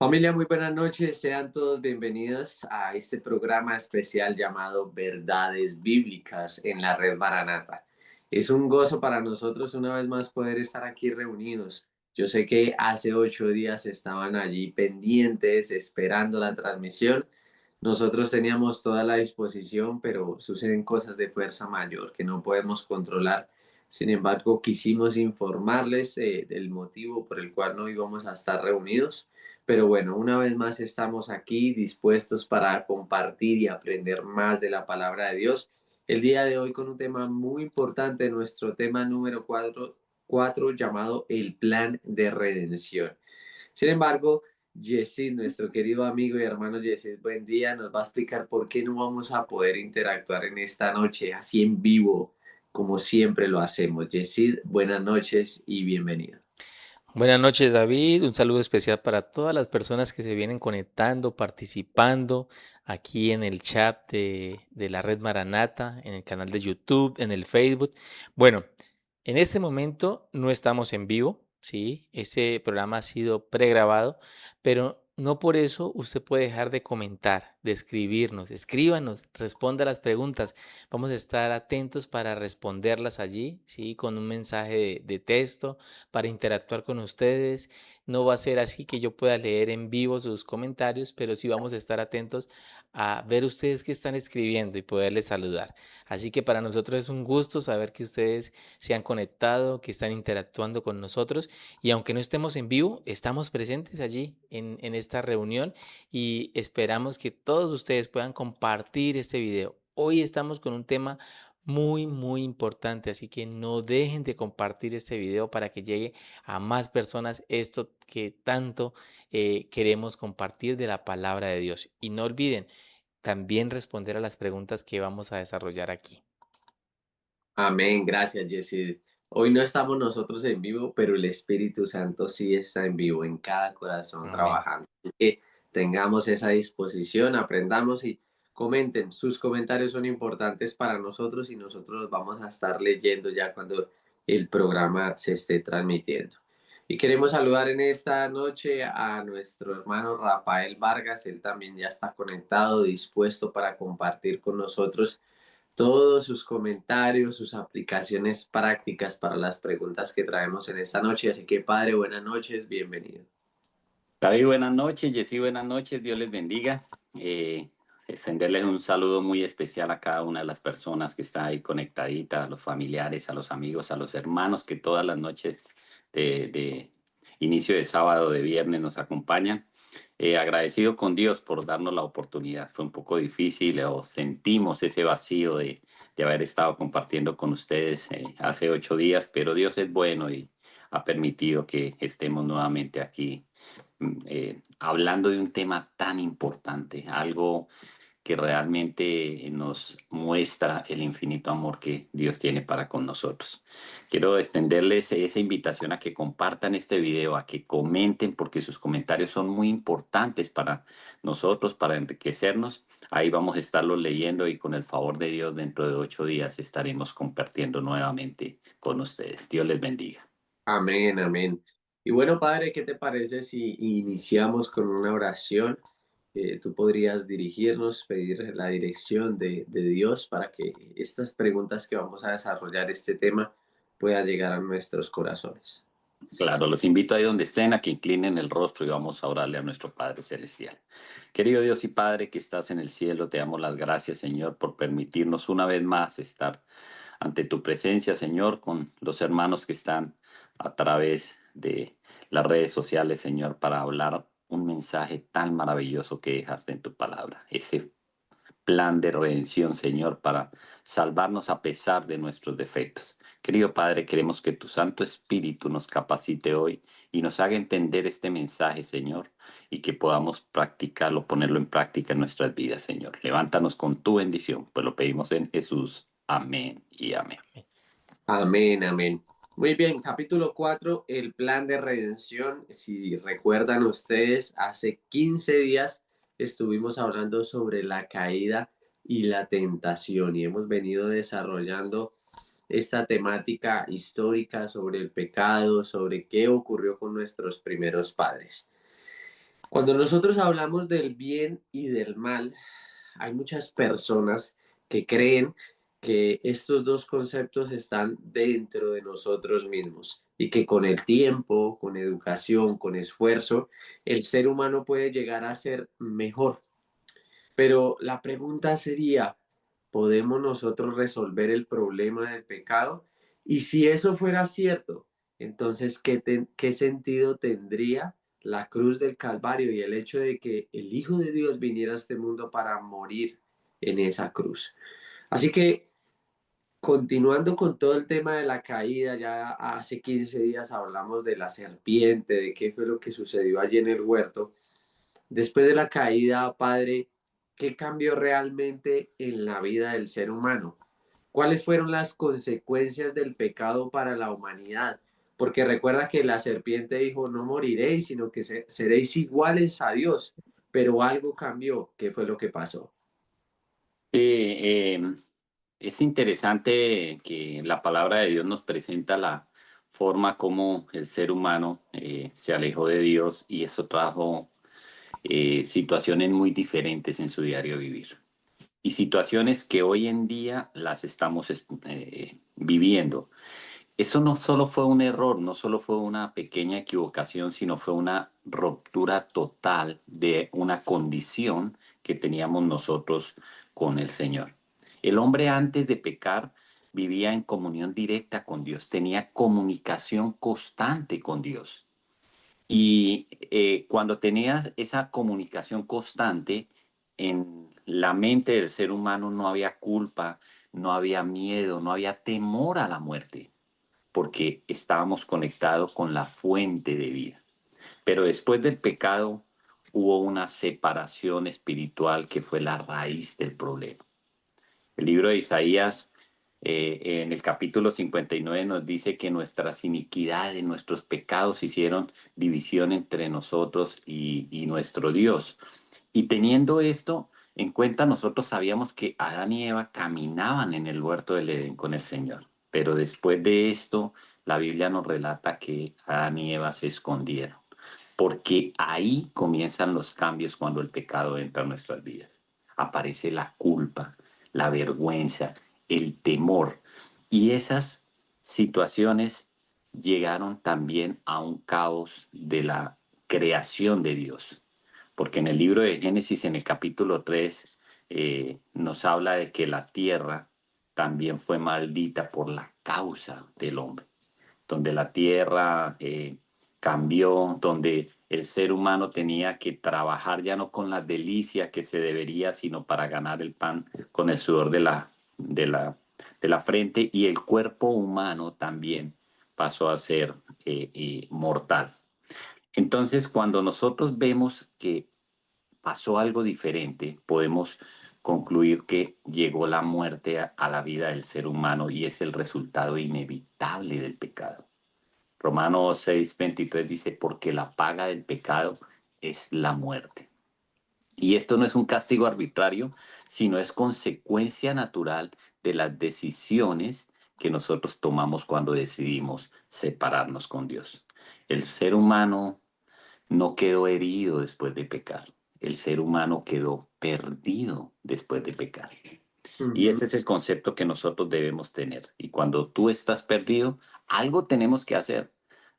Familia, muy buenas noches. Sean todos bienvenidos a este programa especial llamado Verdades Bíblicas en la Red Maranata. Es un gozo para nosotros una vez más poder estar aquí reunidos. Yo sé que hace 8 días estaban allí pendientes, esperando la transmisión. Nosotros teníamos toda la disposición, pero suceden cosas de fuerza mayor que no podemos controlar. Sin embargo, quisimos informarles del motivo por el cual no íbamos a estar reunidos. Pero bueno, una vez más estamos aquí dispuestos para compartir y aprender más de la palabra de Dios. El día de hoy con un tema muy importante, nuestro tema número cuatro llamado el plan de redención. Sin embargo, Jesse, nuestro querido amigo y hermano Jesse, buen día, nos va a explicar por qué no vamos a poder interactuar en esta noche así en vivo, como siempre lo hacemos. Jesse, buenas noches y bienvenido. Buenas noches, David. Un saludo especial para todas las personas que se vienen conectando, participando aquí en el chat de la Red Maranata, en el canal de YouTube, en el Facebook. Bueno, en este momento no estamos en vivo, ¿sí? Ese programa ha sido pregrabado, pero no por eso usted puede dejar de comentar, de escribirnos. Escríbanos, responda las preguntas. Vamos a estar atentos para responderlas allí, ¿sí? Con un mensaje de texto para interactuar con ustedes. No va a ser así que yo pueda leer en vivo sus comentarios, pero sí vamos a estar atentos a ver ustedes qué están escribiendo y poderles saludar. Así que para nosotros es un gusto saber que ustedes se han conectado, que están interactuando con nosotros y aunque no estemos en vivo, estamos presentes allí en esta reunión y esperamos que todos ustedes puedan compartir este video. Hoy estamos con un tema muy importante, así que no dejen de compartir este video para que llegue a más personas esto que tanto queremos compartir de la palabra de Dios. Y no olviden también responder a las preguntas que vamos a desarrollar aquí. Amén, gracias Jesse. Hoy no estamos nosotros en vivo, pero el Espíritu Santo sí está en vivo en cada corazón Amén. trabajando. Así que tengamos esa disposición, aprendamos y comenten. Sus comentarios son importantes para nosotros y nosotros los vamos a estar leyendo ya cuando el programa se esté transmitiendo. Y queremos saludar en esta noche a nuestro hermano Rafael Vargas. Él también ya está conectado, dispuesto para compartir con nosotros todos sus comentarios, sus aplicaciones prácticas para las preguntas que traemos en esta noche. Así que, Padre, buenas noches, bienvenido. David, buenas noches, Jessy, buenas noches, Dios les bendiga. Extenderles un saludo muy especial a cada una de las personas que está ahí conectadita, a los familiares, a los amigos, a los hermanos que todas las noches de inicio de sábado, de viernes nos acompañan. Agradecido con Dios por darnos la oportunidad. Fue un poco difícil o sentimos ese vacío de haber estado compartiendo con ustedes hace 8 días, pero Dios es bueno y ha permitido que estemos nuevamente aquí hablando de un tema tan importante, algo que realmente nos muestra el infinito amor que Dios tiene para con nosotros. Quiero extenderles esa invitación a que compartan este video, a que comenten, porque sus comentarios son muy importantes para nosotros, para enriquecernos. Ahí vamos a estarlos leyendo y con el favor de Dios dentro de 8 días estaremos compartiendo nuevamente con ustedes. Dios les bendiga. Amén, amén. Y bueno, Padre, ¿qué te parece si iniciamos con una oración? Tú podrías dirigirnos, pedir la dirección de Dios para que estas preguntas que vamos a desarrollar, este tema, pueda llegar a nuestros corazones. Claro, los invito ahí donde estén a que inclinen el rostro y vamos a orarle a nuestro Padre Celestial. Querido Dios y Padre que estás en el cielo, te damos las gracias, Señor, por permitirnos una vez más estar ante tu presencia, Señor, con los hermanos que están a través de las redes sociales, Señor, para hablar un mensaje tan maravilloso que dejaste en tu palabra. Ese plan de redención, Señor, para salvarnos a pesar de nuestros defectos. Querido Padre, queremos que tu Santo Espíritu nos capacite hoy y nos haga entender este mensaje, Señor, y que podamos practicarlo, ponerlo en práctica en nuestras vidas, Señor. Levántanos con tu bendición, pues lo pedimos en Jesús. Amén y amén. Amén, amén. Muy bien, capítulo 4, el plan de redención. Si recuerdan ustedes, hace 15 días estuvimos hablando sobre la caída y la tentación y hemos venido desarrollando esta temática histórica sobre el pecado, sobre qué ocurrió con nuestros primeros padres. Cuando nosotros hablamos del bien y del mal, hay muchas personas que creen que estos dos conceptos están dentro de nosotros mismos y que con el tiempo, con educación, con esfuerzo, el ser humano puede llegar a ser mejor. Pero la pregunta sería, ¿podemos nosotros resolver el problema del pecado? Y si eso fuera cierto, entonces, ¿qué sentido tendría la cruz del Calvario y el hecho de que el Hijo de Dios viniera a este mundo para morir en esa cruz? Así que, continuando con todo el tema de la caída, ya hace 15 días hablamos de la serpiente, de qué fue lo que sucedió allí en el huerto. Después de la caída, Padre, ¿qué cambió realmente en la vida del ser humano? ¿Cuáles fueron las consecuencias del pecado para la humanidad? Porque recuerda que la serpiente dijo, no moriréis, sino que seréis iguales a Dios. Pero algo cambió. ¿Qué fue lo que pasó? Eh, eh, es interesante que la palabra de Dios nos presenta la forma como el ser humano se alejó de Dios y eso trajo situaciones muy diferentes en su diario vivir. Y situaciones que hoy en día las estamos viviendo. Eso no solo fue un error, no solo fue una pequeña equivocación, sino fue una ruptura total de una condición que teníamos nosotros con el Señor. El hombre antes de pecar vivía en comunión directa con Dios, tenía comunicación constante con Dios. Y cuando tenías esa comunicación constante, en la mente del ser humano no había culpa, no había miedo, no había temor a la muerte porque estábamos conectados con la fuente de vida. Pero después del pecado hubo una separación espiritual que fue la raíz del problema. El libro de Isaías, en el capítulo 59, nos dice que nuestras iniquidades, nuestros pecados hicieron división entre nosotros y nuestro Dios. Y teniendo esto en cuenta, nosotros sabíamos que Adán y Eva caminaban en el huerto del Edén con el Señor. Pero después de esto, la Biblia nos relata que Adán y Eva se escondieron. Porque ahí comienzan los cambios cuando el pecado entra en nuestras vidas. Aparece la culpa, la vergüenza, el temor. Y esas situaciones llegaron también a un caos de la creación de Dios. Porque en el libro de Génesis, en el capítulo 3, nos habla de que la tierra también fue maldita por la causa del hombre, donde la tierra cambió, donde el ser humano tenía que trabajar ya no con la delicia que se debería, sino para ganar el pan con el sudor de la frente, y el cuerpo humano también pasó a ser mortal. Entonces, cuando nosotros vemos que pasó algo diferente, podemos concluir que llegó la muerte a la vida del ser humano y es el resultado inevitable del pecado. Romanos 6:23 dice, porque la paga del pecado es la muerte. Y esto no es un castigo arbitrario, sino es consecuencia natural de las decisiones que nosotros tomamos cuando decidimos separarnos con Dios. El ser humano no quedó herido después de pecar. El ser humano quedó perdido después de pecar. Y Ujú. ese es el concepto que nosotros debemos tener. Y cuando tú estás perdido, algo tenemos que hacer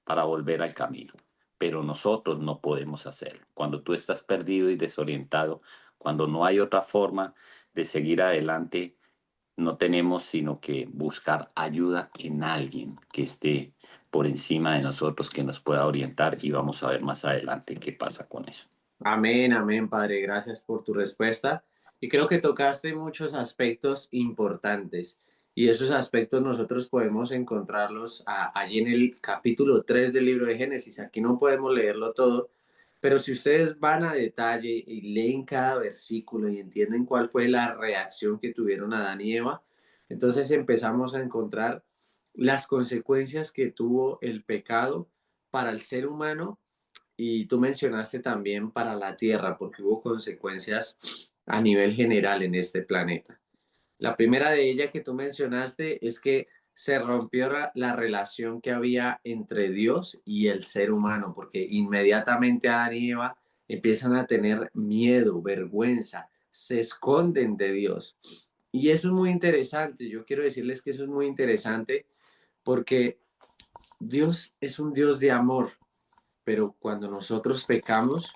para volver al camino. Pero nosotros no podemos hacerlo. Cuando tú estás perdido y desorientado, cuando no hay otra forma de seguir adelante, no tenemos sino que buscar ayuda en alguien que esté por encima de nosotros, que nos pueda orientar y vamos a ver más adelante qué pasa con eso. Amén, amén, Padre. Gracias por tu respuesta. Y creo que tocaste muchos aspectos importantes. Y esos aspectos nosotros podemos encontrarlos allí en el capítulo 3 del libro de Génesis. Aquí no podemos leerlo todo, pero si ustedes van a detalle y leen cada versículo y entienden cuál fue la reacción que tuvieron Adán y Eva, entonces empezamos a encontrar las consecuencias que tuvo el pecado para el ser humano, y tú mencionaste también para la Tierra, porque hubo consecuencias a nivel general en este planeta. La primera de ellas que tú mencionaste es que se rompió la relación que había entre Dios y el ser humano, porque inmediatamente Adán y Eva empiezan a tener miedo, vergüenza, se esconden de Dios. Y eso es muy interesante, yo quiero decirles que eso es muy interesante porque Dios es un Dios de amor, pero cuando nosotros pecamos,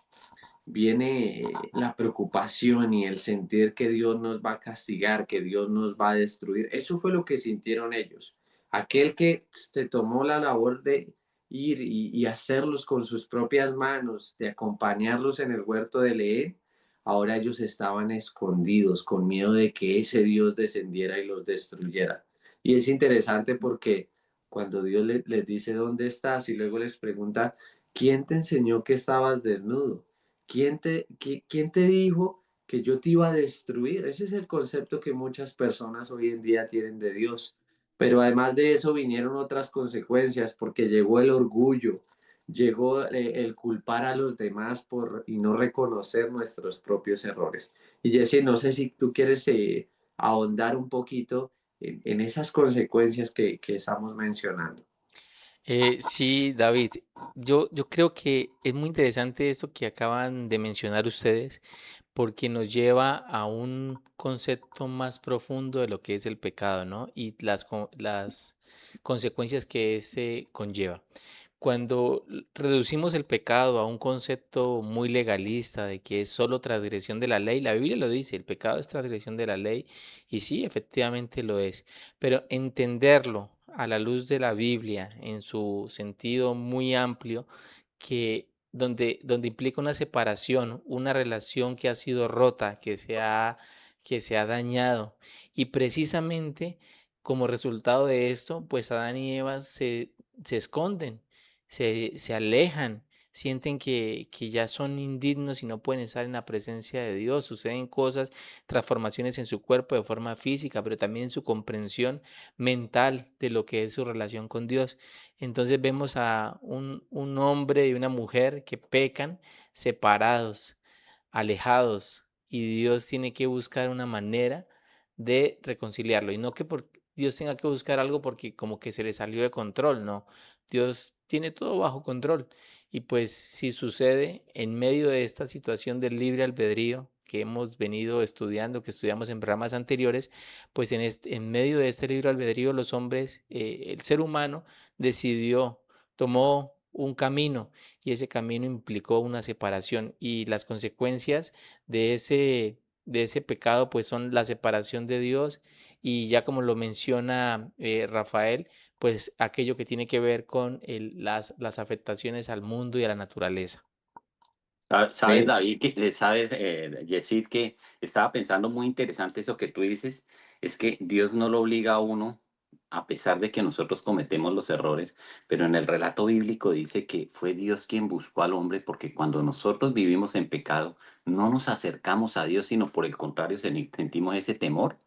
viene la preocupación y el sentir que Dios nos va a castigar, que Dios nos va a destruir. Eso fue lo que sintieron ellos. Aquel que se tomó la labor de ir y hacerlos con sus propias manos, de acompañarlos en el huerto de Edén, ahora ellos estaban escondidos con miedo de que ese Dios descendiera y los destruyera. Y es interesante porque cuando Dios les dice dónde estás y luego les pregunta, ¿quién te enseñó que estabas desnudo? ¿Quién te dijo que yo te iba a destruir? Ese es el concepto que muchas personas hoy en día tienen de Dios. Pero además de eso vinieron otras consecuencias porque llegó el orgullo, llegó el culpar a los demás y no reconocer nuestros propios errores. Y Jesse, no sé si tú quieres ahondar un poquito en esas consecuencias que estamos mencionando. Sí, David, yo creo que es muy interesante esto que acaban de mencionar ustedes, porque nos lleva a un concepto más profundo de lo que es el pecado, ¿no? Y las consecuencias que este conlleva. Cuando reducimos el pecado a un concepto muy legalista de que es solo transgresión de la ley, la Biblia lo dice, el pecado es transgresión de la ley, y sí, efectivamente lo es, pero entenderlo a la luz de la Biblia en su sentido muy amplio, donde implica una separación, una relación que ha sido rota, que se ha dañado, y precisamente como resultado de esto, pues Adán y Eva se esconden, se alejan, sienten que ya son indignos y no pueden estar en la presencia de Dios. Suceden cosas, transformaciones en su cuerpo de forma física, pero también en su comprensión mental de lo que es su relación con Dios. Entonces vemos a un hombre y una mujer que pecan separados, alejados, y Dios tiene que buscar una manera de reconciliarlo. Y no que Dios tenga que buscar algo porque como que se le salió de control, no. Dios tiene todo bajo control. Y pues si sucede en medio de esta situación del libre albedrío que hemos venido estudiando, que estudiamos en programas anteriores, pues en medio de este libre albedrío los hombres, el ser humano decidió, tomó un camino, y ese camino implicó una separación, y las consecuencias de ese pecado pues son la separación de Dios, y ya como lo menciona Rafael, pues aquello que tiene que ver con las afectaciones al mundo y a la naturaleza. Sabes, David, sabes, Yesid, que estaba pensando muy interesante eso que tú dices, es que Dios no lo obliga a uno, a pesar de que nosotros cometemos los errores, pero en el relato bíblico dice que fue Dios quien buscó al hombre, porque cuando nosotros vivimos en pecado, no nos acercamos a Dios, sino por el contrario, sentimos ese temor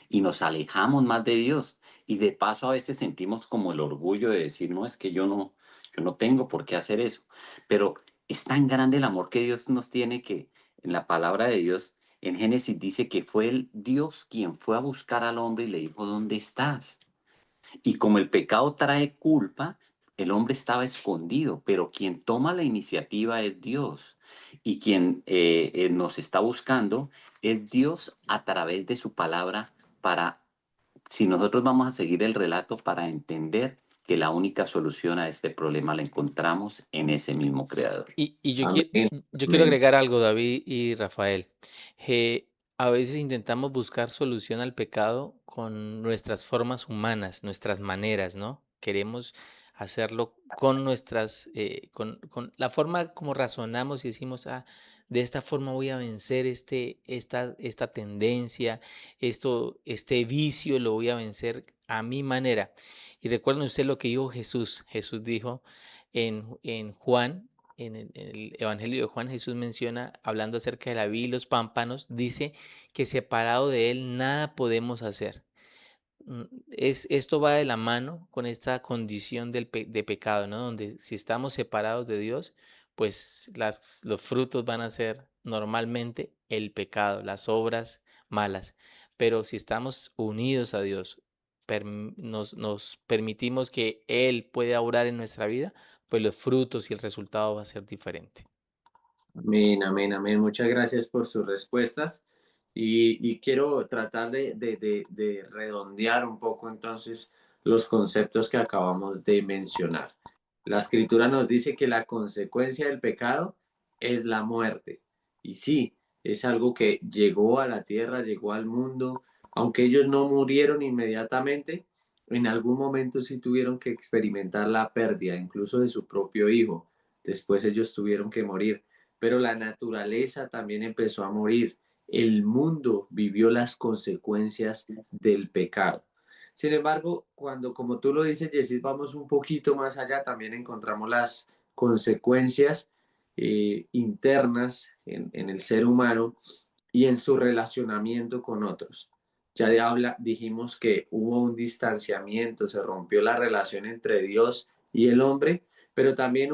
y nos alejamos más de Dios. Y de paso a veces sentimos como el orgullo de decir, no, es que yo no tengo por qué hacer eso. Pero es tan grande el amor que Dios nos tiene que en la palabra de Dios, en Génesis dice que fue el Dios quien fue a buscar al hombre y le dijo, ¿dónde estás? Y como el pecado trae culpa, el hombre estaba escondido, pero quien toma la iniciativa es Dios. Y quien nos está buscando es Dios a través de su palabra para, si nosotros vamos a seguir el relato, para entender que la única solución a este problema la encontramos en ese mismo creador. Y yo, Amén. yo quiero Amén. agregar algo, David y Rafael. A veces intentamos buscar solución al pecado con nuestras formas humanas, nuestras maneras, ¿no? Queremos hacerlo con con la forma como razonamos y decimos, de esta forma voy a vencer esta tendencia, este vicio lo voy a vencer a mi manera. Y recuerden usted lo que dijo Jesús. Jesús dijo en Juan, en el Evangelio de Juan, Jesús menciona, hablando acerca de la vid y los pámpanos, dice que separado de él nada podemos hacer. Esto va de la mano con esta condición de pecado, ¿no? Donde si estamos separados de Dios, pues los frutos van a ser normalmente el pecado, las obras malas. Pero si estamos unidos a Dios, nos permitimos que Él pueda obrar en nuestra vida, pues los frutos y el resultado va a ser diferente. Amén, amén, amén. Muchas gracias por sus respuestas. Y quiero tratar de redondear un poco entonces los conceptos que acabamos de mencionar. La escritura nos dice que la consecuencia del pecado es la muerte. Y sí, es algo que llegó a la tierra, llegó al mundo, aunque ellos no murieron inmediatamente, en algún momento sí tuvieron que experimentar la pérdida, incluso de su propio hijo. Después ellos tuvieron que morir, pero la naturaleza también empezó a morir. El mundo vivió las consecuencias del pecado. Sin embargo, cuando, como tú lo dices, Jesús, vamos un poquito más allá, también encontramos las consecuencias internas en el ser humano y en su relacionamiento con otros. Dijimos que hubo un distanciamiento, se rompió la relación entre Dios y el hombre, pero también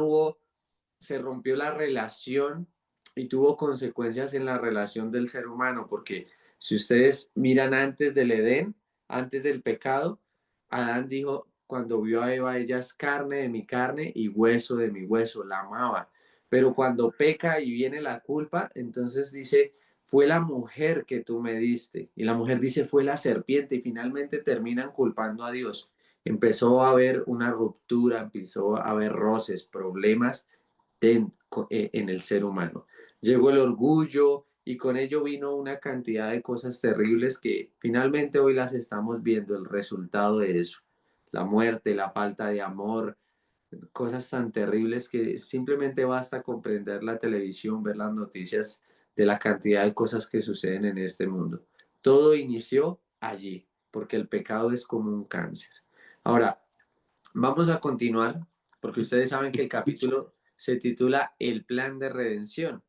se rompió la relación y tuvo consecuencias en la relación del ser humano, porque si ustedes miran antes del Edén, antes del pecado, Adán dijo, cuando vio a Eva, ella es carne de mi carne y hueso de mi hueso, la amaba. Pero cuando peca y viene la culpa, entonces dice, fue la mujer que tú me diste. Y la mujer dice, fue la serpiente y finalmente terminan culpando a Dios. Empezó a haber una ruptura, empezó a haber roces, problemas en el ser humano. Llegó el orgullo y con ello vino una cantidad de cosas terribles que finalmente hoy las estamos viendo, el resultado de eso. La muerte, la falta de amor, cosas tan terribles que simplemente basta comprender la televisión, ver las noticias de la cantidad de cosas que suceden en este mundo. Todo inició allí, porque el pecado es como un cáncer. Ahora, vamos a continuar, porque ustedes saben que el capítulo se titula El plan de redención.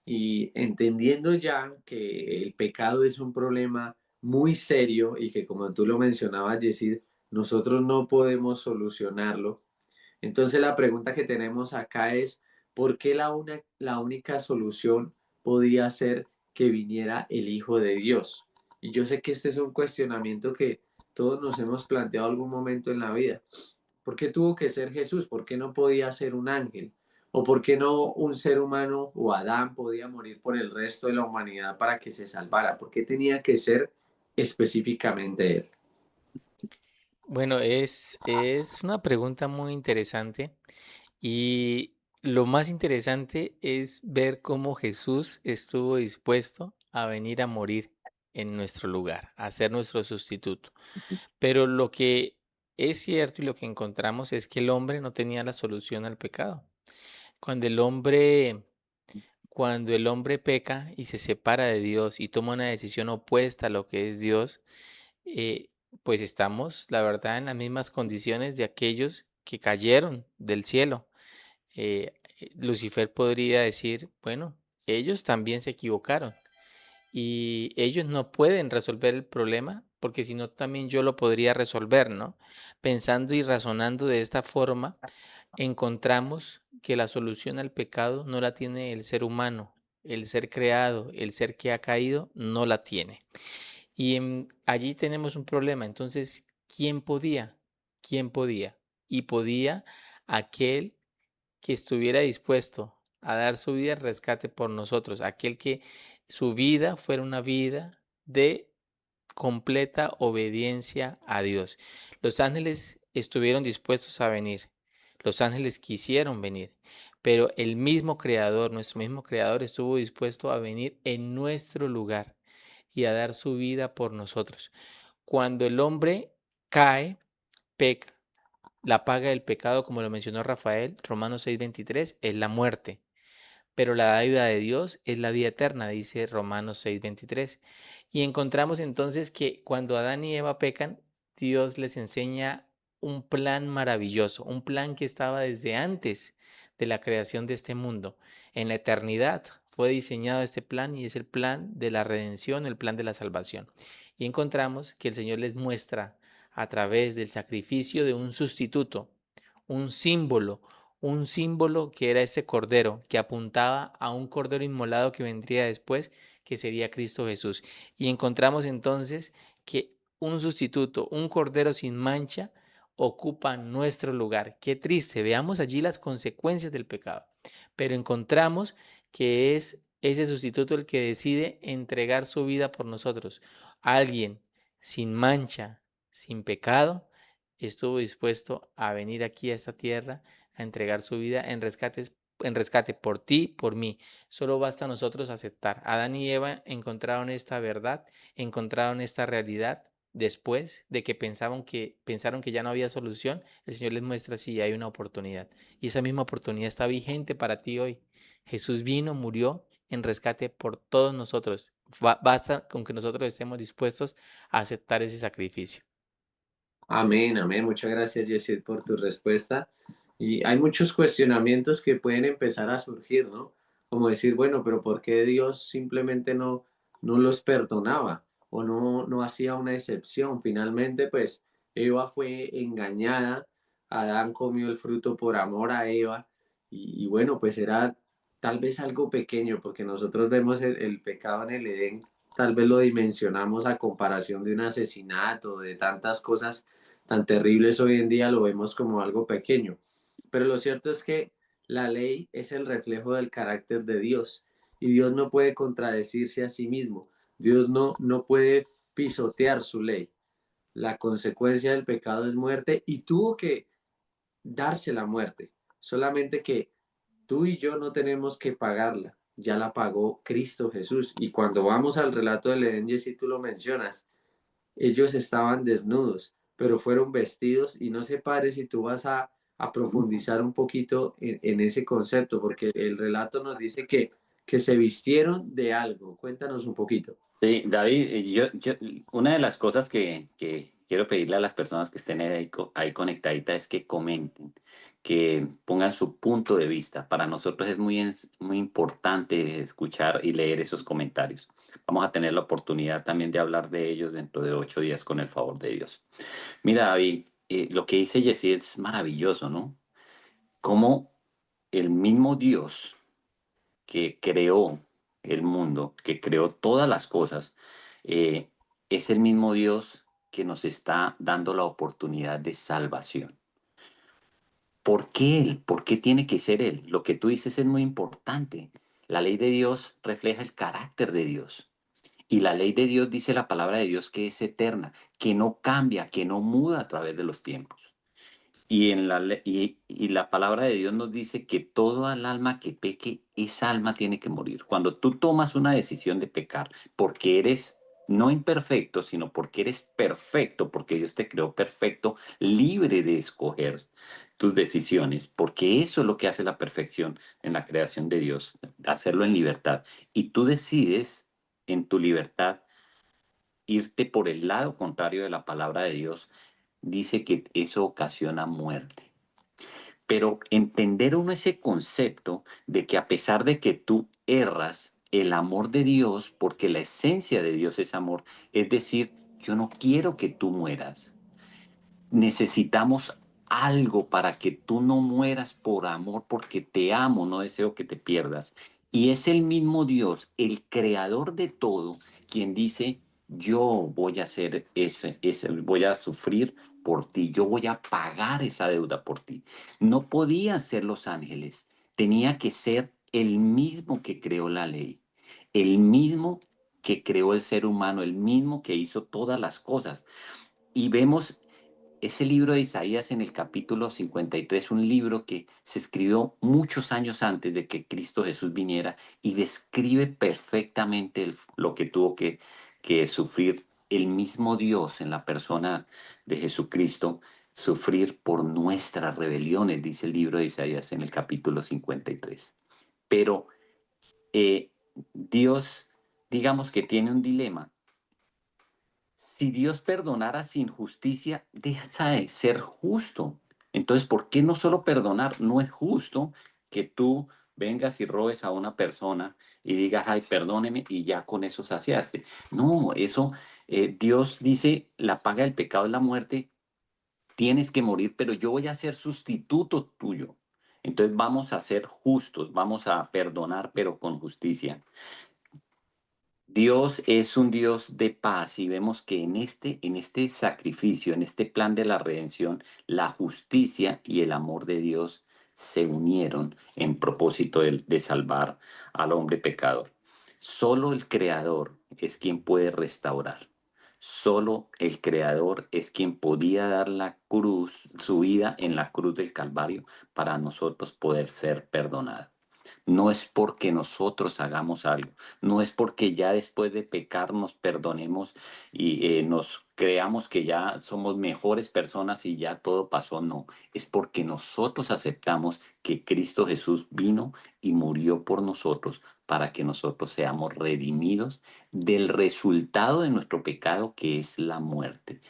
Y entendiendo ya que el pecado es un problema muy serio y que como tú lo mencionabas, Yesid, nosotros no podemos solucionarlo. Entonces la pregunta que tenemos acá es, ¿por qué la única solución podía ser que viniera el Hijo de Dios? Y yo sé que este es un cuestionamiento que todos nos hemos planteado algún momento en la vida. ¿Por qué tuvo que ser Jesús? ¿Por qué no podía ser un ángel? ¿O por qué no un ser humano o Adán podía morir por el resto de la humanidad para que se salvara? ¿Por qué tenía que ser específicamente él? Bueno, es una pregunta muy interesante y lo más interesante es ver cómo Jesús estuvo dispuesto a venir a morir en nuestro lugar, a ser nuestro sustituto. Pero lo que es cierto y lo que encontramos es que el hombre no tenía la solución al pecado. Cuando el hombre, cuando el hombre peca y se separa de Dios y toma una decisión opuesta a lo que es Dios, eh, pues estamos, la verdad, en las mismas condiciones de aquellos que cayeron del cielo. Lucifer podría decir, bueno, ellos también se equivocaron y ellos no pueden resolver el problema porque si no también yo lo podría resolver, ¿no? Pensando y razonando de esta forma, encontramos que la solución al pecado no la tiene el ser humano, el ser creado, el ser que ha caído, no la tiene. Y allí tenemos un problema. Entonces, ¿quién podía? ¿Quién podía? Y podía aquel que estuviera dispuesto a dar su vida en rescate por nosotros, aquel que su vida fuera una vida de completa obediencia a Dios. Los ángeles estuvieron dispuestos a venir, los ángeles quisieron venir, pero el mismo Creador, nuestro mismo Creador, estuvo dispuesto a venir en nuestro lugar y a dar su vida por nosotros. Cuando el hombre cae, peca. La paga del pecado, como lo mencionó Rafael, Romanos 6:23, es la muerte. Pero la dádiva de Dios es la vida eterna, dice Romanos 6:23. Y encontramos entonces que cuando Adán y Eva pecan, Dios les enseña un plan maravilloso, un plan que estaba desde antes de la creación de este mundo. En la eternidad fue diseñado este plan y es el plan de la redención, el plan de la salvación. Y encontramos que el Señor les muestra a través del sacrificio de un sustituto, un símbolo, un símbolo que era ese cordero, que apuntaba a un cordero inmolado que vendría después, que sería Cristo Jesús. Y encontramos entonces que un sustituto, un cordero sin mancha, ocupa nuestro lugar. Qué triste, veamos allí las consecuencias del pecado. pero encontramos que es ese sustituto el que decide entregar su vida por nosotros. Alguien sin mancha, sin pecado, estuvo dispuesto a venir aquí a esta tierra a entregar su vida en rescate por ti, por mí. Solo basta a nosotros aceptar. Adán y Eva encontraron esta verdad, encontraron esta realidad. Después de que pensaron que ya no había solución, el Señor les muestra si hay una oportunidad. Y esa misma oportunidad está vigente para ti hoy. Jesús vino, murió en rescate por todos nosotros. Basta con que nosotros estemos dispuestos a aceptar ese sacrificio. Amén, amén. Muchas gracias, Yesid, por tu respuesta. Y hay muchos cuestionamientos que pueden empezar a surgir, ¿no? Como decir, bueno, pero ¿por qué Dios simplemente no los perdonaba o no hacía una excepción? Finalmente, pues Eva fue engañada, Adán comió el fruto por amor a Eva y bueno, pues era tal vez algo pequeño, porque nosotros vemos el pecado en el Edén, tal vez lo dimensionamos a comparación de un asesinato, de tantas cosas tan terribles hoy en día, lo vemos como algo pequeño. Pero lo cierto es que la ley es el reflejo del carácter de Dios y Dios no puede contradecirse a sí mismo. Dios no puede pisotear su ley. La consecuencia del pecado es muerte y tuvo que darse la muerte. Solamente que tú y yo no tenemos que pagarla. Ya la pagó Cristo Jesús. Y cuando vamos al relato del Edén, y si tú lo mencionas, ellos estaban desnudos, pero fueron vestidos y no sé, padre, si tú vas a profundizar un poquito en ese concepto, porque el relato nos dice que se vistieron de algo. Cuéntanos un poquito. Sí, David, una de las cosas que quiero pedirle a las personas que estén ahí conectaditas es que comenten, que pongan su punto de vista. Para nosotros es muy importante escuchar y leer esos comentarios. Vamos a tener la oportunidad también de hablar de ellos dentro de 8 días con el favor de Dios. Mira, David, lo que dice Jessy es maravilloso, ¿no? Cómo el mismo Dios que creó el mundo, que creó todas las cosas, eh, es el mismo Dios que nos está dando la oportunidad de salvación. ¿Por qué Él? ¿Por qué tiene que ser Él? Lo que tú dices es muy importante. La ley de Dios refleja el carácter de Dios. Y la ley de Dios dice la palabra de Dios que es eterna, que no cambia, que no muda a través de los tiempos. Y la palabra de Dios nos dice que todo el alma que peque, esa alma tiene que morir. Cuando tú tomas una decisión de pecar, porque eres no imperfecto, sino porque eres perfecto, porque Dios te creó perfecto, libre de escoger tus decisiones, porque eso es lo que hace la perfección en la creación de Dios, hacerlo en libertad. Y tú decides en tu libertad irte por el lado contrario de la palabra de Dios, dice que eso ocasiona muerte. Pero entender uno ese concepto de que a pesar de que tú erras, el amor de Dios, porque la esencia de Dios es amor, es decir, yo no quiero que tú mueras. Necesitamos algo para que tú no mueras por amor, porque te amo, no deseo que te pierdas. Y es el mismo Dios, el creador de todo, quien dice, yo voy a hacer voy a sufrir por ti, yo voy a pagar esa deuda por ti. No podían ser los ángeles, tenía que ser el mismo que creó la ley, el mismo que creó el ser humano, el mismo que hizo todas las cosas. Y vemos ese libro de Isaías en el capítulo 53, un libro que se escribió muchos años antes de que Cristo Jesús viniera y describe perfectamente lo que tuvo que sufrir el mismo Dios en la persona de Jesucristo, sufrir por nuestras rebeliones, dice el libro de Isaías en el capítulo 53. Pero eh, Dios, digamos que tiene un dilema. Si Dios perdonara sin justicia, deja de ser justo. Entonces, ¿por qué no solo perdonar? No es justo que tú vengas y robes a una persona y digas, ay, perdóneme, y ya con eso saciaste. No, eso, Dios dice, la paga del pecado es la muerte, tienes que morir, pero yo voy a ser sustituto tuyo. Entonces vamos a ser justos, vamos a perdonar, pero con justicia. Dios es un Dios de paz y vemos que en este sacrificio, en este plan de la redención, la justicia y el amor de Dios se unieron en propósito de salvar al hombre pecador. Solo el Creador es quien puede restaurar. Solo el Creador es quien podía dar la cruz, su vida en la cruz del Calvario, para nosotros poder ser perdonados. No es porque nosotros hagamos algo, no es porque ya después de pecar nos perdonemos y nos creamos que ya somos mejores personas y ya todo pasó, no, es porque nosotros aceptamos que Cristo Jesús vino y murió por nosotros para que nosotros seamos redimidos del resultado de nuestro pecado, que es la muerte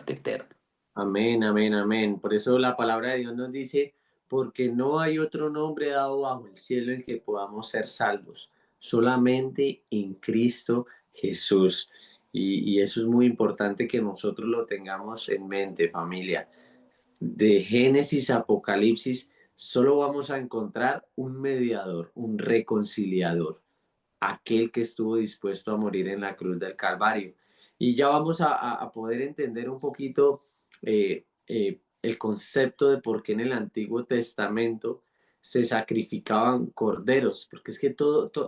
eterna. Amén, amén, amén. Por eso la palabra de Dios nos dice, porque no hay otro nombre dado bajo el cielo en que podamos ser salvos, solamente en Cristo Jesús. Y eso es muy importante que nosotros lo tengamos en mente, familia. De Génesis a Apocalipsis, solo vamos a encontrar un mediador, un reconciliador, aquel que estuvo dispuesto a morir en la cruz del Calvario. Y ya vamos a poder entender un poquito el concepto de por qué en el Antiguo Testamento se sacrificaban corderos, porque es que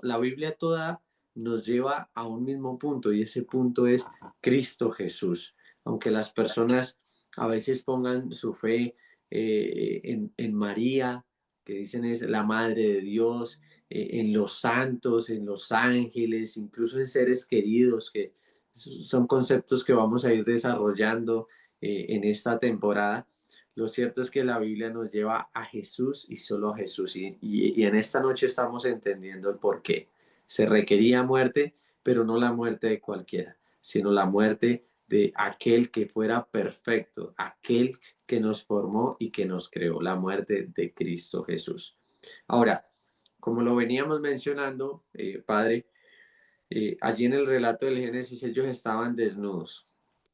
la Biblia toda nos lleva a un mismo punto y ese punto es Cristo Jesús. Aunque las personas a veces pongan su fe en María, que dicen es la Madre de Dios, en los santos, en los ángeles, incluso en seres queridos, que son conceptos que vamos a ir desarrollando en esta temporada. Lo cierto es que la Biblia nos lleva a Jesús y solo a Jesús. Y en esta noche estamos entendiendo el por qué. Se requería muerte, pero no la muerte de cualquiera, sino la muerte de aquel que fuera perfecto, aquel que nos formó y que nos creó, la muerte de Cristo Jesús. Ahora, como lo veníamos mencionando, Padre, allí en el relato del Génesis ellos estaban desnudos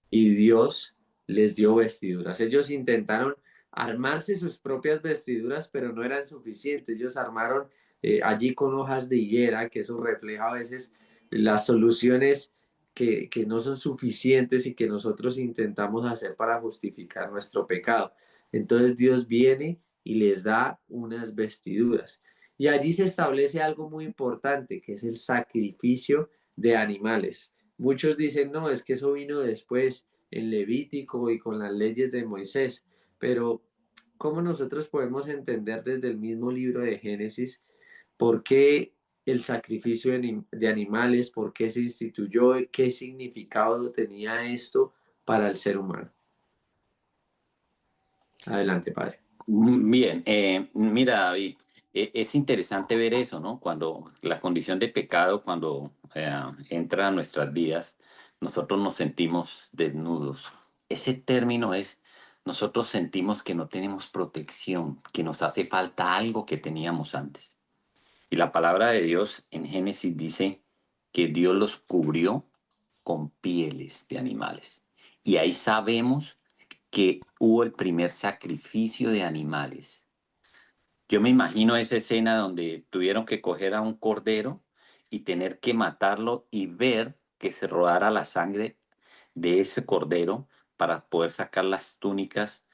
y Dios les dio vestiduras. Ellos intentaron armarse sus propias vestiduras, pero no eran suficientes. Ellos armaron allí con hojas de higuera, que eso refleja a veces las soluciones que no son suficientes y que nosotros intentamos hacer para justificar nuestro pecado. Entonces Dios viene y les da unas vestiduras. Y allí se establece algo muy importante, que es el sacrificio de animales. Muchos dicen, no, es que eso vino después en Levítico y con las leyes de Moisés, pero ¿cómo nosotros podemos entender desde el mismo libro de Génesis por qué el sacrificio de animales, por qué se instituyó, qué significado tenía esto para el ser humano? Adelante, Padre. Bien, mira, David, es interesante ver eso, ¿no? Cuando la condición de pecado, cuando entra a nuestras vidas, nosotros nos sentimos desnudos. Ese término es, nosotros sentimos que no tenemos protección, que nos hace falta algo que teníamos antes. Y la palabra de Dios en Génesis dice que Dios los cubrió con pieles de animales. Y ahí sabemos que hubo el primer sacrificio de animales. Yo me imagino esa escena donde tuvieron que coger a un cordero y tener que matarlo y ver que se rodara la sangre de ese cordero para poder sacar las túnicas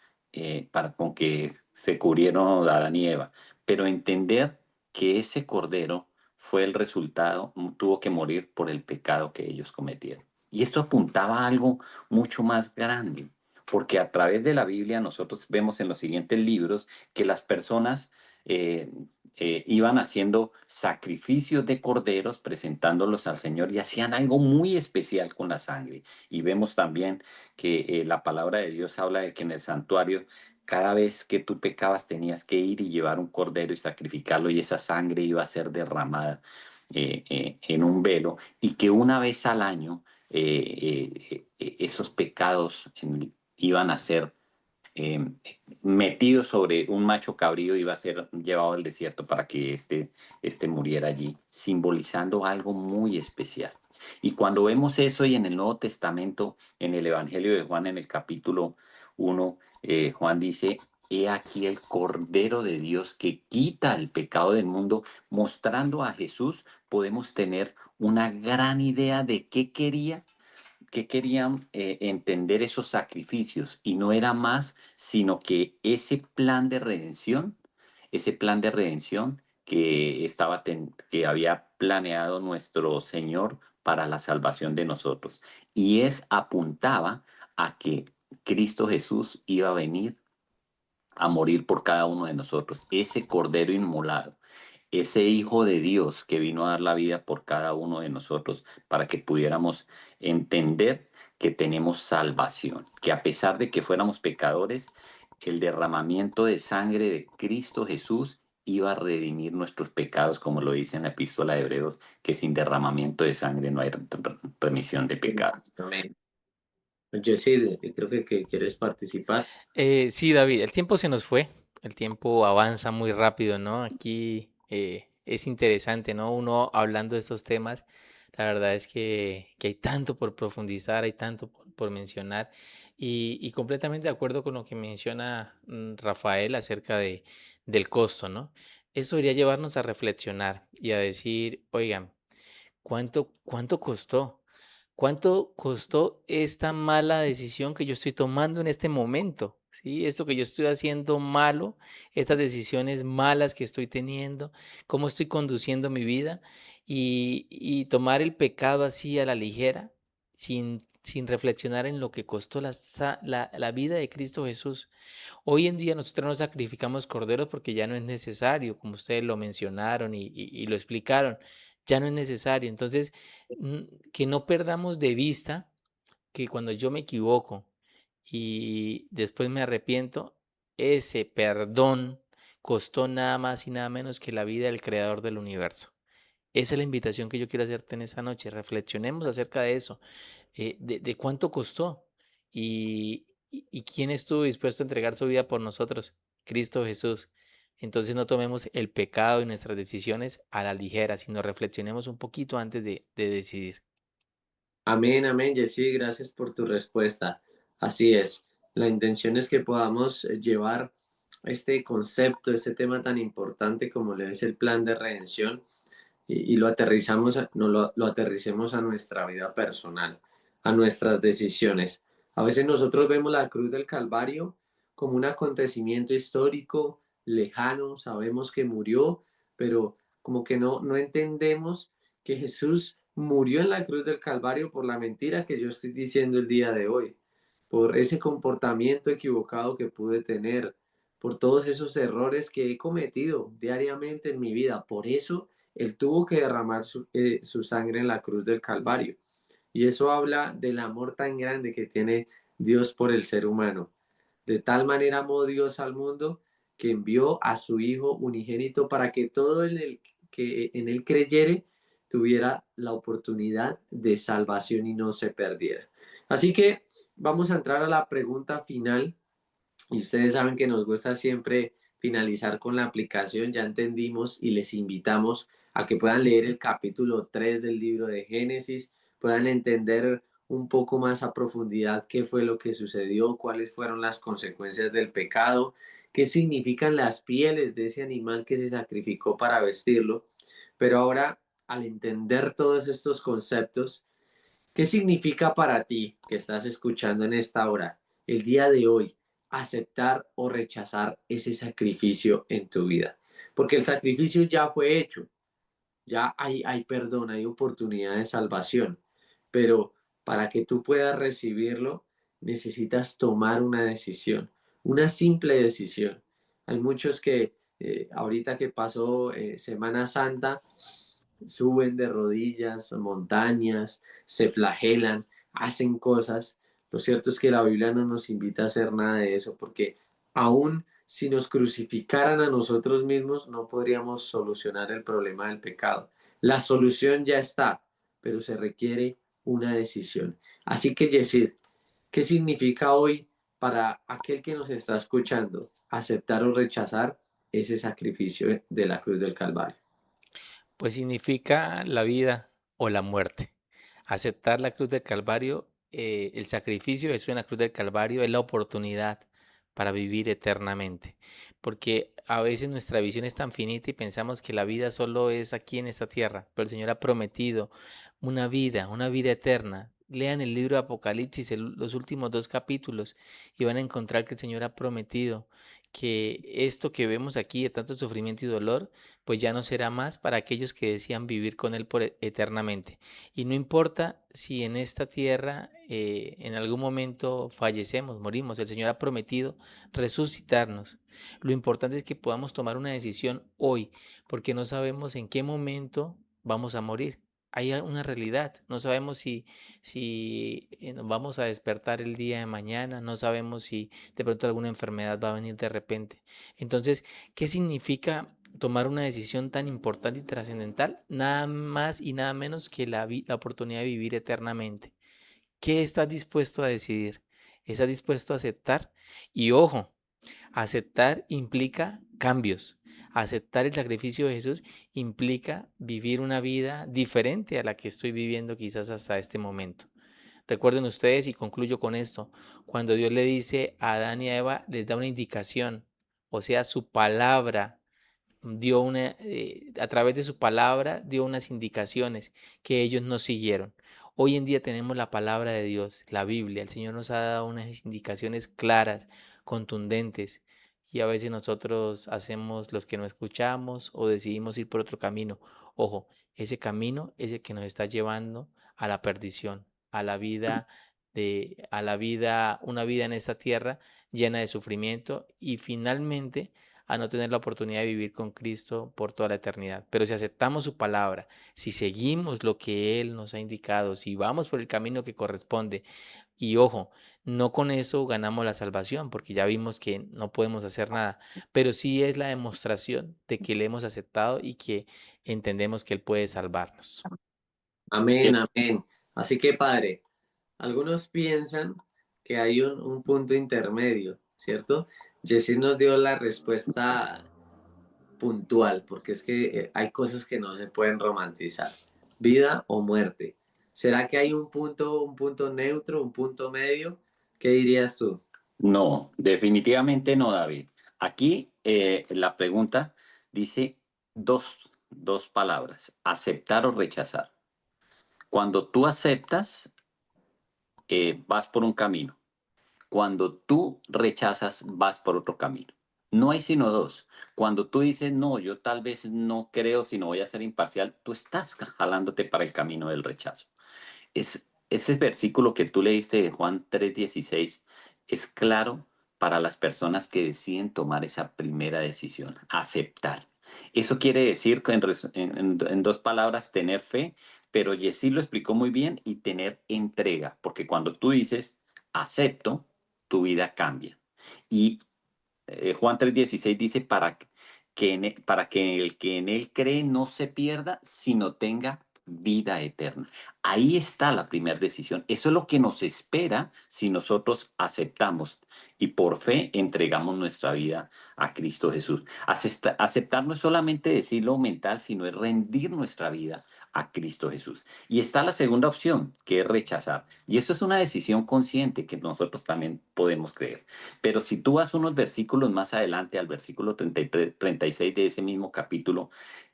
con que se cubrieron Adán y Eva. Pero entender que ese cordero fue el resultado, tuvo que morir por el pecado que ellos cometieron. Y esto apuntaba a algo mucho más grande, porque a través de la Biblia nosotros vemos en los siguientes libros que las personas eh, iban haciendo sacrificios de corderos, presentándolos al Señor, y hacían algo muy especial con la sangre. Y vemos también que la palabra de Dios habla de que en el santuario, cada vez que tú pecabas, tenías que ir y llevar un cordero y sacrificarlo, y esa sangre iba a ser derramada en un velo, y que una vez al año esos pecados iban a ser eh, metido sobre un macho cabrío, iba a ser llevado al desierto para que este muriera allí, simbolizando algo muy especial. Y cuando vemos eso y en el Nuevo Testamento, en el Evangelio de Juan, en el capítulo 1, Juan dice, he aquí el Cordero de Dios que quita el pecado del mundo, mostrando a Jesús, podemos tener una gran idea de qué quería, que querían entender esos sacrificios, y no era más sino que ese plan de redención ese plan de redención que había planeado nuestro Señor para la salvación de nosotros. Y apuntaba a que Cristo Jesús iba a venir a morir por cada uno de nosotros, ese Cordero inmolado, ese Hijo de Dios que vino a dar la vida por cada uno de nosotros para que pudiéramos entender que tenemos salvación, que a pesar de que fuéramos pecadores, el derramamiento de sangre de Cristo Jesús iba a redimir nuestros pecados, como lo dice en la epístola de Hebreos, que sin derramamiento de sangre no hay remisión de pecado. Amén. Jessy, creo que quieres participar. Sí, David, el tiempo se nos fue, el tiempo avanza muy rápido, ¿no? Aquí es interesante, ¿no? Uno hablando de estos temas, la verdad es que hay tanto por profundizar, hay tanto por mencionar y completamente de acuerdo con lo que menciona Rafael acerca del costo, ¿no? Eso debería llevarnos a reflexionar y a decir, oigan, ¿cuánto costó? ¿Cuánto costó esta mala decisión que yo estoy tomando en este momento? ¿Sí? Esto que yo estoy haciendo malo, estas decisiones malas que estoy teniendo, cómo estoy conduciendo mi vida y tomar el pecado así a la ligera, sin reflexionar en lo que costó la vida de Cristo Jesús. Hoy en día nosotros no sacrificamos corderos porque ya no es necesario, como ustedes lo mencionaron y lo explicaron, ya no es necesario. Entonces, mm, que no perdamos de vista que cuando yo me equivoco y después me arrepiento, ese perdón costó nada más y nada menos que la vida del creador del universo. Esa es la invitación que yo quiero hacerte en esta noche. Reflexionemos acerca de eso, de cuánto costó y quién estuvo dispuesto a entregar su vida por nosotros, Cristo Jesús. Entonces no tomemos el pecado y nuestras decisiones a la ligera, sino reflexionemos un poquito antes de decidir. Amén, amén, Jessy, gracias por tu respuesta. Así es. La intención es que podamos llevar este concepto, este tema tan importante como le es el plan de redención y lo aterrizamos, no lo aterricemos a nuestra vida personal, a nuestras decisiones. A veces nosotros vemos la cruz del Calvario como un acontecimiento histórico, lejano, sabemos que murió, pero como que no entendemos que Jesús murió en la cruz del Calvario por la mentira que yo estoy diciendo el día de hoy, por ese comportamiento equivocado que pude tener, por todos esos errores que he cometido diariamente en mi vida. Por eso él tuvo que derramar su sangre en la cruz del Calvario. Y eso habla del amor tan grande que tiene Dios por el ser humano. De tal manera amó Dios al mundo que envió a su Hijo unigénito para que todo el que en él creyere tuviera la oportunidad de salvación y no se perdiera. Así que vamos a entrar a la pregunta final y ustedes saben que nos gusta siempre finalizar con la aplicación. Ya entendimos y les invitamos a que puedan leer el capítulo 3 del libro de Génesis, puedan entender un poco más a profundidad qué fue lo que sucedió, cuáles fueron las consecuencias del pecado, qué significan las pieles de ese animal que se sacrificó para vestirlo. Pero ahora, al entender todos estos conceptos, ¿qué significa para ti que estás escuchando en esta hora, el día de hoy, aceptar o rechazar ese sacrificio en tu vida? Porque el sacrificio ya fue hecho, ya hay perdón, hay oportunidad de salvación, pero para que tú puedas recibirlo, necesitas tomar una decisión, una simple decisión. Hay muchos que ahorita que pasó Semana Santa, suben de rodillas, montañas, se flagelan, hacen cosas. Lo cierto es que la Biblia no nos invita a hacer nada de eso, porque aún si nos crucificaran a nosotros mismos, no podríamos solucionar el problema del pecado. La solución ya está, pero se requiere una decisión. Así que, Yesid, ¿qué significa hoy para aquel que nos está escuchando aceptar o rechazar ese sacrificio de la cruz del Calvario? Pues significa la vida o la muerte. Aceptar la cruz del Calvario, el sacrificio de Jesús en la cruz del Calvario es la oportunidad para vivir eternamente. Porque a veces nuestra visión es tan finita y pensamos que la vida solo es aquí en esta tierra, pero el Señor ha prometido una vida eterna. Lean el libro de Apocalipsis, los últimos 2 capítulos, y van a encontrar que el Señor ha prometido que esto que vemos aquí de tanto sufrimiento y dolor, pues ya no será más para aquellos que desean vivir con Él eternamente. Y no importa si en esta tierra en algún momento fallecemos, morimos, el Señor ha prometido resucitarnos. Lo importante es que podamos tomar una decisión hoy, porque no sabemos en qué momento vamos a morir. Hay una realidad, no sabemos si nos vamos a despertar el día de mañana, no sabemos si de pronto alguna enfermedad va a venir de repente. Entonces, ¿qué significa tomar una decisión tan importante y trascendental? Nada más y nada menos que la oportunidad de vivir eternamente. ¿Qué estás dispuesto a decidir? ¿Estás dispuesto a aceptar? Y ojo, aceptar implica cambios. Aceptar el sacrificio de Jesús implica vivir una vida diferente a la que estoy viviendo quizás hasta este momento. Recuerden ustedes, y concluyo con esto, cuando Dios le dice a Adán y a Eva, les da una indicación, o sea, su palabra dio a través de su palabra dio unas indicaciones que ellos no siguieron. Hoy en día tenemos la palabra de Dios, la Biblia. El Señor nos ha dado unas indicaciones claras, contundentes, y a veces nosotros hacemos los que no escuchamos o decidimos ir por otro camino. Ojo, ese camino es el que nos está llevando a la perdición, a la vida, una vida en esta tierra llena de sufrimiento y finalmente a no tener la oportunidad de vivir con Cristo por toda la eternidad. Pero si aceptamos su palabra, si seguimos lo que Él nos ha indicado, si vamos por el camino que corresponde, y ojo, no con eso ganamos la salvación, porque ya vimos que no podemos hacer nada, pero sí es la demostración de que le hemos aceptado y que entendemos que Él puede salvarnos. Amén, amén. Así que, Padre, algunos piensan que hay un punto intermedio, ¿cierto? Jesús nos dio la respuesta puntual, porque es que hay cosas que no se pueden romantizar. Vida o muerte. ¿Será que hay un punto neutro, un punto medio? ¿Qué dirías tú? No, definitivamente no, David. Aquí la pregunta dice dos palabras, aceptar o rechazar. Cuando tú aceptas, vas por un camino. Cuando tú rechazas, vas por otro camino. No hay sino dos. Cuando tú dices, no, yo tal vez no creo, sino voy a ser imparcial, tú estás jalándote para el camino del rechazo. Ese versículo que tú leíste de Juan 3:16 es claro para las personas que deciden tomar esa primera decisión, aceptar. Eso quiere decir, en dos palabras, tener fe, pero Yesí lo explicó muy bien, y tener entrega, porque cuando tú dices, acepto, tu vida cambia. Y Juan 3:16 dice, para que el que en él cree no se pierda, sino tenga vida eterna. Ahí está la primera decisión. Eso es lo que nos espera si nosotros aceptamos y por fe entregamos nuestra vida a Cristo Jesús. Aceptar no es solamente decirlo mental, sino es rendir nuestra vida a Cristo Jesús. Y está la segunda opción, que es rechazar. Y eso es una decisión consciente que nosotros también podemos creer. Pero si tú vas unos versículos más adelante, al versículo 33, 36 de ese mismo capítulo,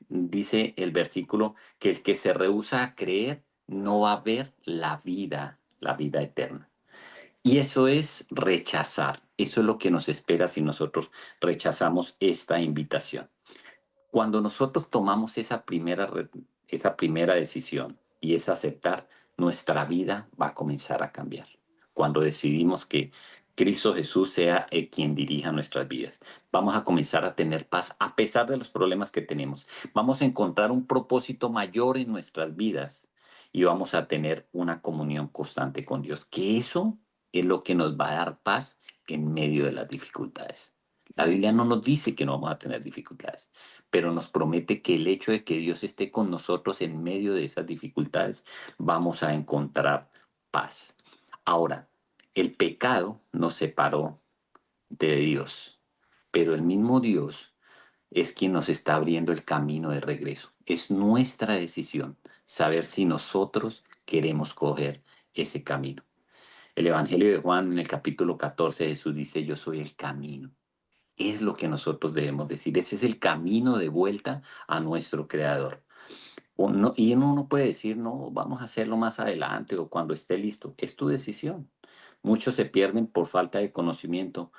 dice el versículo que el que se rehúsa a creer no va a ver la vida eterna. Y eso es rechazar. Eso es lo que nos espera si nosotros rechazamos esta invitación. Cuando nosotros tomamos esa primera decisión y es aceptar, nuestra vida va a comenzar a cambiar. Cuando decidimos que Cristo Jesús sea el quien dirija nuestras vidas, vamos a comenzar a tener paz a pesar de los problemas que tenemos. Vamos a encontrar un propósito mayor en nuestras vidas y vamos a tener una comunión constante con Dios, que eso es lo que nos va a dar paz en medio de las dificultades. La Biblia no nos dice que no vamos a tener dificultades, pero nos promete que el hecho de que Dios esté con nosotros en medio de esas dificultades, vamos a encontrar paz. Ahora, el pecado nos separó de Dios, pero el mismo Dios es quien nos está abriendo el camino de regreso. Es nuestra decisión saber si nosotros queremos coger ese camino. El Evangelio de Juan en el capítulo 14, Jesús dice, yo soy el camino. Es lo que nosotros debemos decir. Ese es el camino de vuelta a nuestro Creador. Y uno no puede decir, no, vamos a hacerlo más adelante o cuando esté listo. Es tu decisión. Muchos se pierden por falta de conocimiento,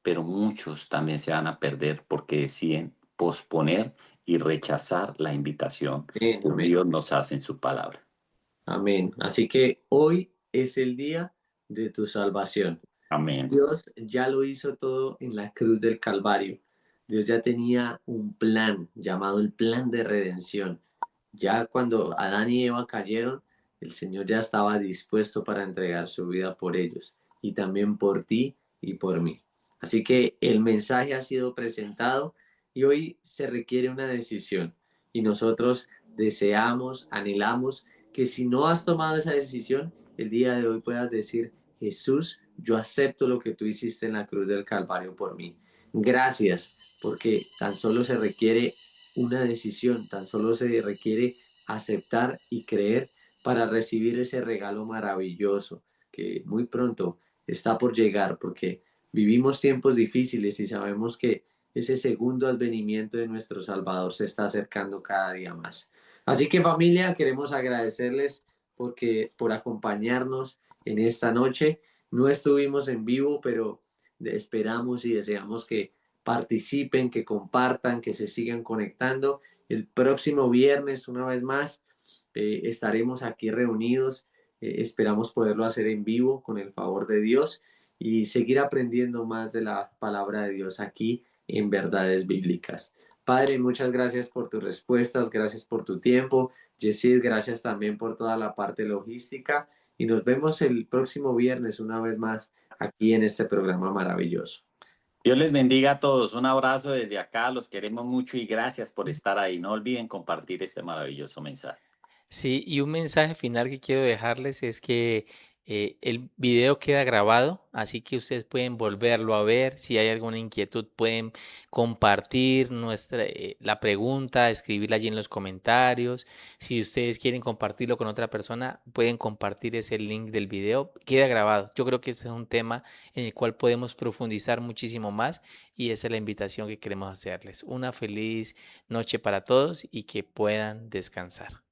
pero muchos también se van a perder porque deciden posponer y rechazar la invitación Amén, que amén, Dios nos hace en su palabra. amén. Así que hoy es el día de tu salvación. Amén. Dios ya lo hizo todo en la cruz del Calvario. Dios ya tenía un plan llamado el plan de redención. Ya cuando Adán y Eva cayeron, el Señor ya estaba dispuesto para entregar su vida por ellos y también por ti y por mí. Así que el mensaje ha sido presentado y hoy se requiere una decisión. Y nosotros deseamos, anhelamos que si no has tomado esa decisión, el día de hoy puedas decir, Jesús, yo acepto lo que tú hiciste en la cruz del Calvario por mí. Gracias, porque tan solo se requiere una decisión, tan solo se requiere aceptar y creer para recibir ese regalo maravilloso que muy pronto está por llegar, porque vivimos tiempos difíciles y sabemos que ese segundo advenimiento de nuestro Salvador se está acercando cada día más. Así que familia, queremos agradecerles por acompañarnos en esta noche. No estuvimos en vivo, pero esperamos y deseamos que participen, que compartan, que se sigan conectando. El próximo viernes, una vez más, estaremos aquí reunidos. Esperamos poderlo hacer en vivo con el favor de Dios y seguir aprendiendo más de la palabra de Dios aquí en Verdades Bíblicas. Padre, muchas gracias por tus respuestas, gracias por tu tiempo. Yesid, gracias también por toda la parte logística y nos vemos el próximo viernes una vez más aquí en este programa maravilloso. Dios les bendiga a todos. Un abrazo desde acá. Los queremos mucho y gracias por estar ahí. No olviden compartir este maravilloso mensaje. Sí, y un mensaje final que quiero dejarles es que el video queda grabado, así que ustedes pueden volverlo a ver. Si hay alguna inquietud, pueden compartir la pregunta, escribirla allí en los comentarios. Si ustedes quieren compartirlo con otra persona, pueden compartir ese link del video. Queda grabado. Yo creo que ese es un tema en el cual podemos profundizar muchísimo más y esa es la invitación que queremos hacerles. Una feliz noche para todos y que puedan descansar.